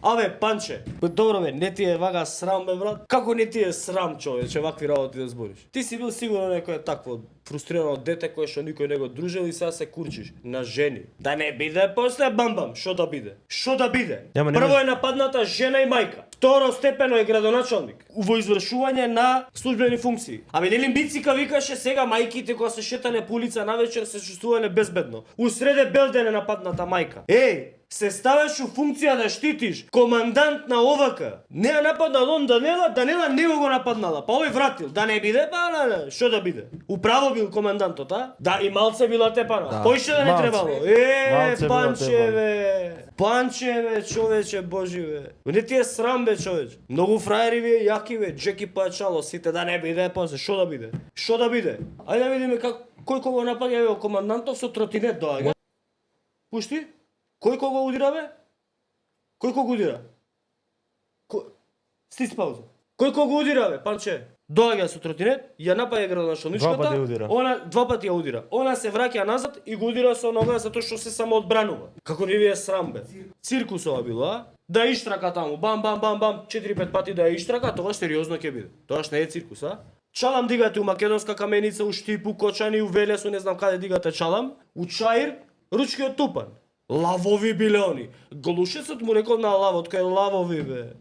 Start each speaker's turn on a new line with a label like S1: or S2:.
S1: Аве, Панче, добро бе, не ти е вага срам бе брат? Како не ти е срам човече вакви работи да збориш? Ти си бил сигурно некој такво фрустрирано дете кое што никој не го дружел и сега се курчиш на жени. Да не биде после бамбам, што да биде? Што да биде?
S2: Јама, не
S1: Прво
S2: може-
S1: е нападната жена и мајка. Второ степено е градоначалник во извршување на службени функции. Абе нели Бицика викаше сега мајките кога се шетале по улица навечер се чувствувале безбедно. Усреде Белден е нападната мајка. Еј, се ставаш у функција да штитиш командант на ОВК. Не ја нападнал он Данела не го нападнала, па овој вратил. Да не биде, па не, што да биде? Управо бил командантот, а? Да, и малце била тепана.
S2: Да.
S1: Кој што да не
S2: Малце.
S1: требало?
S2: Малце била
S1: Панчеве! Панчеве, човече, божи бе. Не ти е срам бе, човече. Многу фраери ви, јаки бе, Джеки Пајчало, сите да не биде, после, што да биде? Што да биде? Ајде да видиме кој кого напаѓа бе, командантов со тротинет доаѓа. Пушти? Кој кого удира бе? Кој кого удира? Стис пауза. Кој кого удира бе, Панче? Доаѓа со тротинет, ја напаѓа градоначалничката.
S2: Два пати удира.
S1: Она два пати ја удира. Она се враќа назад и го удира со нога затоа што се самоодбранува. Како не ви е срам бе. Циркус ова било, а? Да иштрака таму, бам бам бам бам, 4-5 пати да ја иштрака, тогаш сериозно ќе биде. Тогаш не е циркус, а? Чалам дигате у Македонска каменица, у Штипу, Кочани, у Велесо, не знам каде дигате чалам. У Чаир, ручкиот тупан. Лавови биле они. Глушецот му рекол на лавот, кај лавови бе.